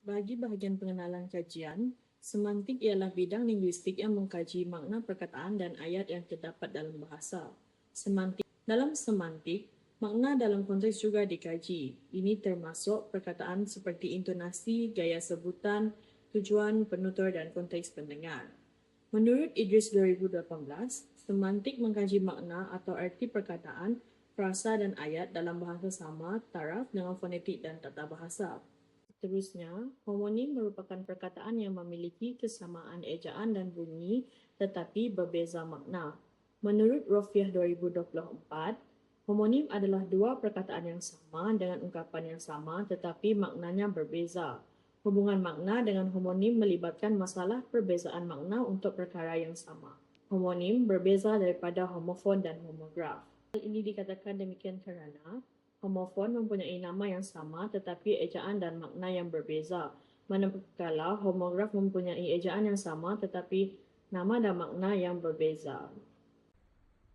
Bagi bahagian pengenalan kajian, semantik ialah bidang linguistik yang mengkaji makna perkataan dan ayat yang terdapat dalam bahasa. Dalam semantik, makna dalam konteks juga dikaji. Ini termasuk perkataan seperti intonasi, gaya sebutan, tujuan, penutur, dan konteks pendengar. Menurut Idris 2018, semantik mengkaji makna atau arti perkataan, frasa dan ayat dalam bahasa sama, taraf dengan fonetik dan tata bahasa. Seterusnya, homonim merupakan perkataan yang memiliki kesamaan ejaan dan bunyi tetapi berbeza makna. Menurut Rofiah 2024, homonim adalah dua perkataan yang sama dengan ungkapan yang sama tetapi maknanya berbeza. Hubungan makna dengan homonim melibatkan masalah perbezaan makna untuk perkara yang sama. Homonim berbeza daripada homofon dan homograf. Hal ini dikatakan demikian kerana homofon mempunyai nama yang sama tetapi ejaan dan makna yang berbeza, manakala homograf mempunyai ejaan yang sama tetapi nama dan makna yang berbeza.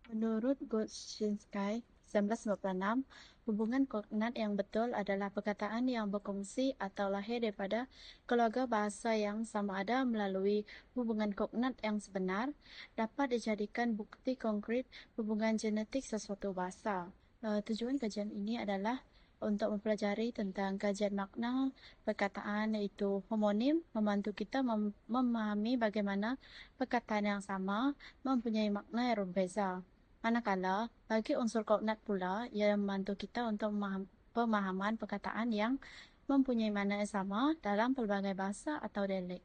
Menurut Goldschinski, 1996, hubungan kognat yang betul adalah perkataan yang berkongsi atau lahir daripada keluarga bahasa yang sama ada melalui hubungan kognat yang sebenar, dapat dijadikan bukti konkret hubungan genetik sesuatu bahasa. Tujuan kajian ini adalah untuk mempelajari tentang kajian makna perkataan iaitu homonim, membantu kita memahami bagaimana perkataan yang sama mempunyai makna yang berbeza. Manakala, bagi unsur kognat pula, ia membantu kita untuk pemahaman perkataan yang mempunyai makna yang sama dalam pelbagai bahasa atau dialek.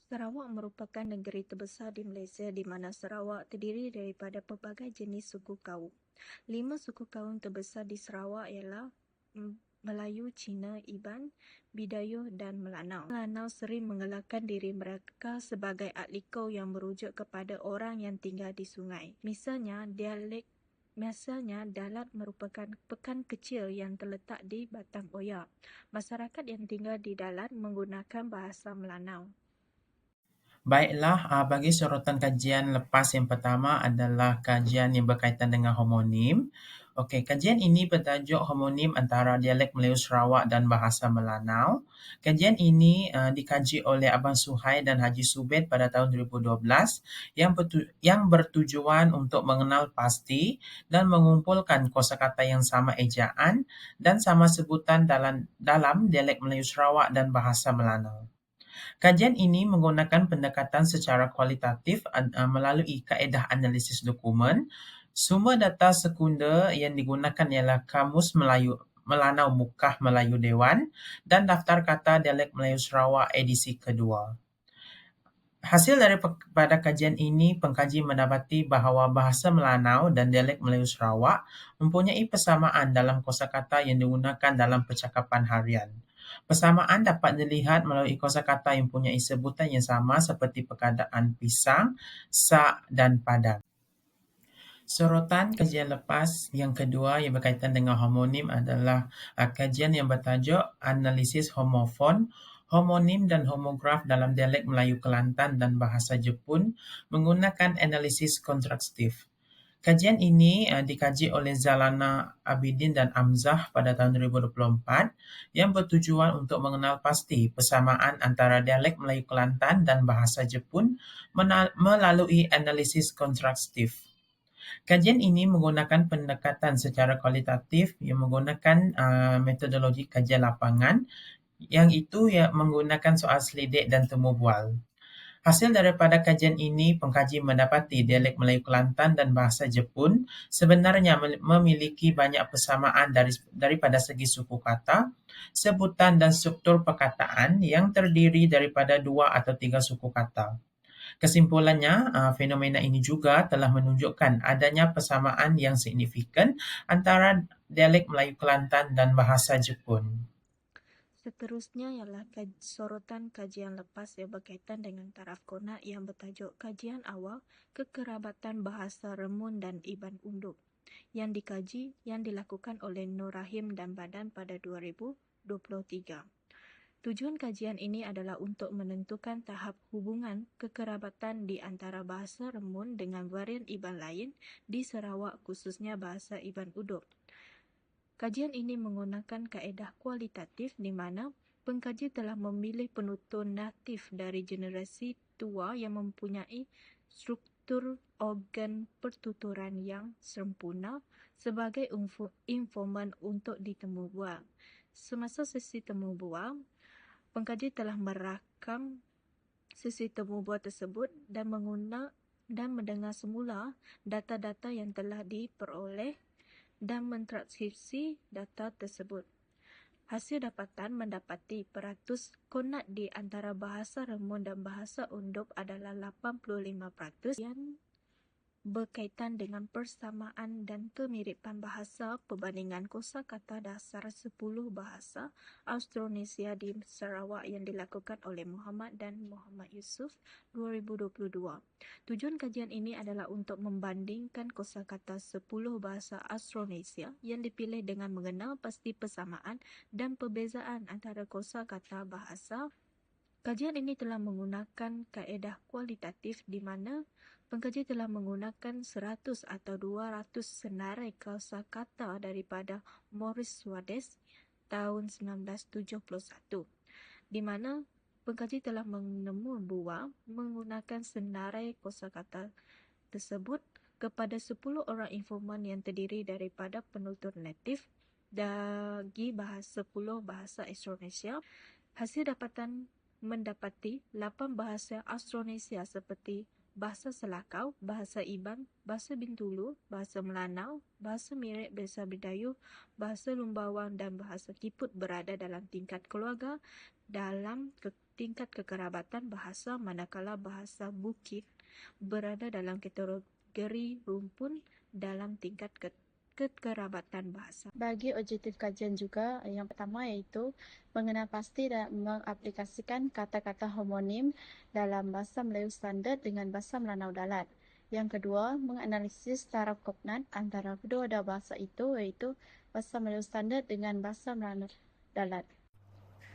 Sarawak merupakan negeri terbesar di Malaysia di mana Sarawak terdiri daripada pelbagai jenis suku kaum. 5 suku kaum terbesar di Sarawak ialah Melayu, Cina, Iban, Bidayuh dan Melanau. Melanau sering menggelarkan diri mereka sebagai Atlikau yang merujuk kepada orang yang tinggal di sungai. Misalnya, Dalat merupakan pekan kecil yang terletak di Batang Oyak. Masyarakat yang tinggal di Dalat menggunakan bahasa Melanau. Baiklah, bagi sorotan kajian lepas yang pertama adalah kajian yang berkaitan dengan homonim. Okey, kajian ini bertajuk homonim antara dialek Melayu Sarawak dan bahasa Melanau. Kajian ini dikaji oleh Abang Suhail dan Haji Subed pada tahun 2012 yang bertujuan untuk mengenal pasti dan mengumpulkan kosakata yang sama ejaan dan sama sebutan dalam dialek Melayu Sarawak dan bahasa Melanau. Kajian ini menggunakan pendekatan secara kualitatif melalui kaedah analisis dokumen. Sumber data sekunder yang digunakan ialah Kamus Melanau Mukah Melayu Dewan dan Daftar Kata Dialek Melayu Sarawak edisi kedua. Hasil daripada kajian ini, pengkaji mendapati bahawa bahasa Melanau dan dialek Melayu Sarawak mempunyai persamaan dalam kosakata yang digunakan dalam percakapan harian. Persamaan dapat dilihat melalui kosakata yang mempunyai sebutan yang sama seperti perkataan pisang, sak dan padang. Sorotan kajian lepas yang kedua yang berkaitan dengan homonim adalah kajian yang bertajuk Analisis Homofon, Homonim dan Homograf dalam Dialek Melayu Kelantan dan Bahasa Jepun menggunakan analisis kontrastif. Kajian ini dikaji oleh Zalana Abidin dan Amzah pada tahun 2024 yang bertujuan untuk mengenal pasti persamaan antara dialek Melayu Kelantan dan bahasa Jepun melalui analisis kontrastif. Kajian ini menggunakan pendekatan secara kualitatif yang menggunakan metodologi kajian lapangan yang itu menggunakan soal selidik dan temu bual. Hasil daripada kajian ini, pengkaji mendapati dialek Melayu Kelantan dan bahasa Jepun sebenarnya memiliki banyak persamaan daripada segi suku kata, sebutan dan struktur perkataan yang terdiri daripada 2 atau 3 suku kata. Kesimpulannya, fenomena ini juga telah menunjukkan adanya persamaan yang signifikan antara dialek Melayu Kelantan dan bahasa Jepun. Seterusnya ialah sorotan kajian lepas yang berkaitan dengan taraf kognat yang bertajuk Kajian Awal Kekerabatan Bahasa Remun dan Iban Unduk yang dilakukan oleh Nur Rahim dan Badan pada 2023. Tujuan kajian ini adalah untuk menentukan tahap hubungan kekerabatan di antara bahasa Remun dengan varian Iban lain di Sarawak khususnya bahasa Iban Uduk. Kajian ini menggunakan kaedah kualitatif di mana Pengkaji telah memilih penutur natif dari generasi tua yang mempunyai struktur organ pertuturan yang sempurna sebagai informan untuk ditemu bual. Semasa sesi temu bual, pengkaji telah merakam sesi temu bual tersebut dan mendengar semula data-data yang telah diperoleh dan mentranskripsi data tersebut. Hasil dapatan mendapati peratus konat di antara bahasa Remun dan bahasa Undop adalah 85% yang berkaitan dengan persamaan dan kemiripan bahasa perbandingan kosakata dasar 10 bahasa Austronesia di Sarawak yang dilakukan oleh Muhammad dan Muhammad Yusof 2022. Tujuan kajian ini adalah untuk membandingkan kosakata 10 bahasa Austronesia yang dipilih dengan mengenal pasti persamaan dan perbezaan antara kosakata bahasa. Kajian ini telah menggunakan kaedah kualitatif di mana pengkaji telah menggunakan 100 atau 200 senarai kosakata daripada Maurice Swades tahun 1971, di mana pengkaji telah menemu buah menggunakan senarai kosakata tersebut kepada 10 orang informan yang terdiri daripada penutur natif bagi 10 bahasa Austronesia. Hasil dapatan mendapati 8 bahasa Austronesia seperti bahasa Selakau, bahasa Iban, bahasa Bintulu, bahasa Melanau, bahasa Mirik, bahasa Bidayuh, bahasa Lumbawang dan bahasa Kiput berada dalam tingkat keluarga dalam tingkat kekerabatan bahasa, manakala bahasa Bukit berada dalam kategori rumpun dalam tingkat kekerabatan bahasa. Bagi objektif kajian juga, yang pertama iaitu mengenal pasti dan mengaplikasikan kata-kata homonim dalam bahasa Melayu standard dengan bahasa Melanau Dalat. Yang kedua, menganalisis taraf kognat antara kedua bahasa itu, iaitu bahasa Melayu standard dengan bahasa Melanau Dalat.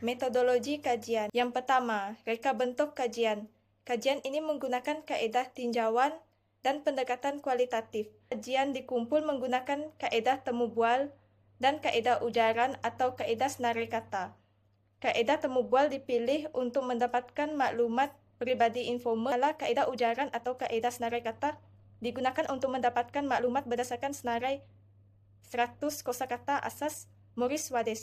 Metodologi kajian. Yang pertama, reka bentuk kajian. Kajian ini menggunakan kaedah tinjauan dan pendekatan kualitatif. Kajian dikumpul menggunakan kaedah temu bual dan kaedah ujaran atau kaedah senarai kata. Kaedah temu bual dipilih untuk mendapatkan maklumat pribadi informan, kalau kaedah ujaran atau kaedah senarai kata digunakan untuk mendapatkan maklumat berdasarkan senarai 100 kosakata asas Maurice Swades.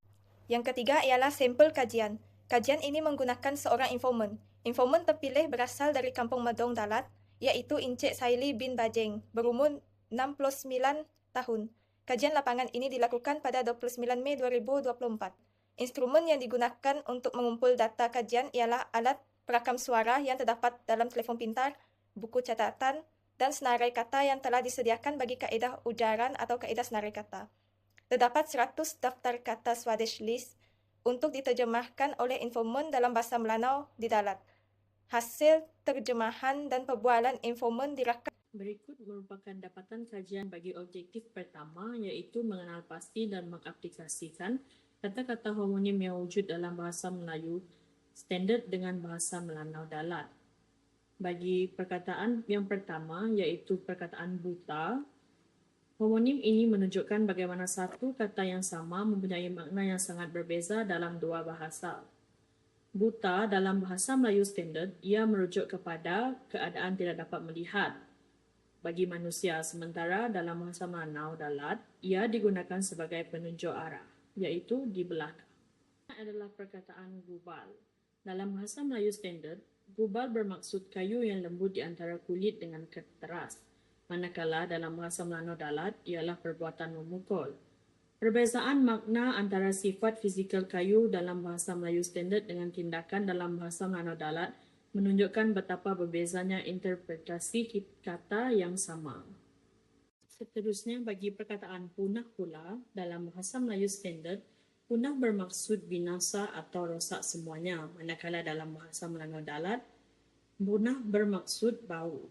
Yang ketiga ialah sampel kajian. Kajian ini menggunakan seorang informan. Informan terpilih berasal dari Kampung Medong Dalat, iaitu Encik Saili bin Bajeng, berumur 69 tahun. Kajian lapangan ini dilakukan pada 29 Mei 2024. Instrumen yang digunakan untuk mengumpul data kajian ialah alat perakam suara yang terdapat dalam telefon pintar, buku catatan, dan senarai kata yang telah disediakan bagi kaedah ujaran atau kaedah senarai kata. Terdapat 100 daftar kata Swedish list untuk diterjemahkan oleh informan dalam bahasa Melanau di Dalat. Hasil terjemahan dan perbualan informan dirakam. Berikut merupakan dapatan kajian bagi objektif pertama, iaitu mengenal pasti dan mengaplikasikan kata-kata homonim yang wujud dalam bahasa Melayu standard dengan bahasa Melanau Dalat. Bagi perkataan yang pertama, iaitu perkataan buta, homonim ini menunjukkan bagaimana satu kata yang sama mempunyai makna yang sangat berbeza dalam dua bahasa. Buta dalam bahasa Melayu standard, ia merujuk kepada keadaan tidak dapat melihat bagi manusia, sementara dalam bahasa Melanau Dalat, ia digunakan sebagai penunjuk arah, iaitu di belakang. Adalah perkataan gubal. Dalam bahasa Melayu standard, gubal bermaksud kayu yang lembut di antara kulit dengan keras, manakala dalam bahasa Melanau Dalat ialah perbuatan memukul. Perbezaan makna antara sifat fizikal kayu dalam bahasa Melayu standard dengan tindakan dalam bahasa Melanau Dalat menunjukkan betapa berbezanya interpretasi kata yang sama. Seterusnya, bagi perkataan punah pula, dalam bahasa Melayu standard, punah bermaksud binasa atau rosak semuanya, manakala dalam bahasa Melanau Dalat, punah bermaksud bau.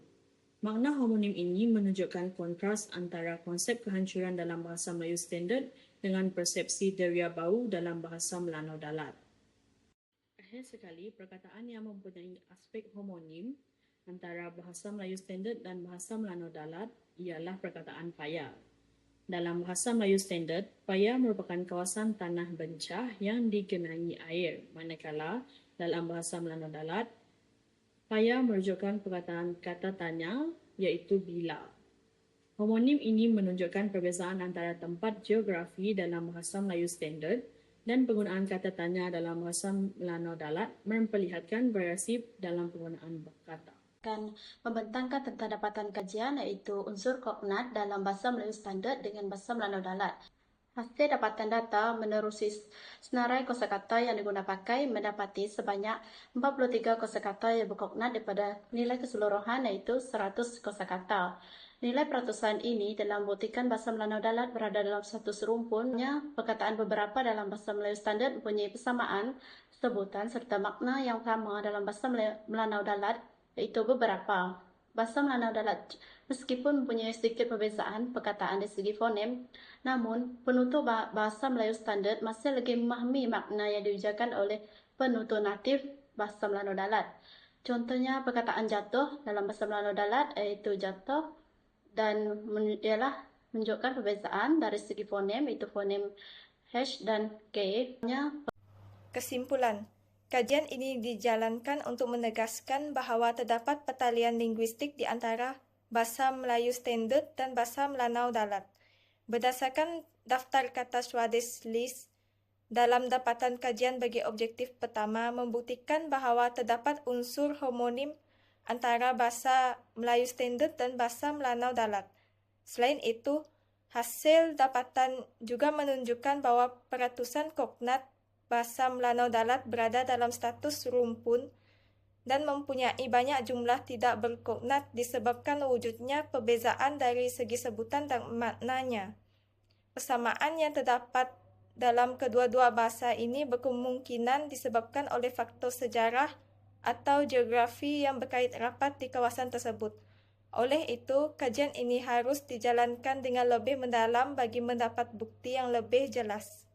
Makna homonim ini menunjukkan kontras antara konsep kehancuran dalam bahasa Melayu standard dengan persepsi deria bau dalam bahasa Melanau Dalat. Akhir sekali, perkataan yang mempunyai aspek homonim antara bahasa Melayu standard dan bahasa Melanau Dalat ialah perkataan payah. Dalam bahasa Melayu standard, Paya merupakan kawasan tanah bencah yang digenangi air, manakala dalam bahasa Melanau Dalat, Paya merujukkan perkataan kata tanya iaitu bila. Homonim ini menunjukkan perbezaan antara tempat geografi dalam bahasa Melayu standard dan penggunaan kata tanya dalam bahasa Melanau Dalat memperlihatkan variasi dalam penggunaan kata. Akan membentangkan tentang dapatan kajian iaitu unsur kognat dalam bahasa Melayu standard dengan bahasa Melanau Dalat. Hasil dapatan data menerusi senarai kosakata yang digunakan pakai mendapati sebanyak 43 kosakata yang berkognat daripada nilai keseluruhan iaitu 100 kosakata. Nilai peratusan ini dalam buktikan bahasa Melanau Dalat berada dalam satu serumpunnya. Perkataan beberapa dalam bahasa Melayu standard mempunyai persamaan, sebutan serta makna yang sama dalam bahasa Melanau Dalat iaitu beberapa. Bahasa Melanau Dalat meskipun mempunyai sedikit perbezaan perkataan dari segi fonem, namun penutur bahasa Melayu standard masih lagi memahami makna yang diujarkan oleh penutur natif bahasa Melanau Dalat. Contohnya perkataan jatuh dalam bahasa Melanau Dalat iaitu jatuh dan ialah menunjukkan perbezaan dari segi fonem iaitu fonem H dan K. Kesimpulan, kajian ini dijalankan untuk menegaskan bahawa terdapat pertalian linguistik di antara bahasa Melayu standard dan bahasa Melanau Dalat. Berdasarkan daftar kata Swadhish list, dalam dapatan kajian bagi objektif pertama membuktikan bahawa terdapat unsur homonim antara bahasa Melayu standard dan bahasa Melanau Dalat. Selain itu, hasil dapatan juga menunjukkan bahawa peratusan kognat bahasa Melanau Dalat berada dalam status rumpun dan mempunyai banyak jumlah tidak berkognat disebabkan wujudnya perbezaan dari segi sebutan dan maknanya. Persamaan yang terdapat dalam kedua-dua bahasa ini berkemungkinan disebabkan oleh faktor sejarah atau geografi yang berkait rapat di kawasan tersebut. Oleh itu, kajian ini harus dijalankan dengan lebih mendalam bagi mendapat bukti yang lebih jelas.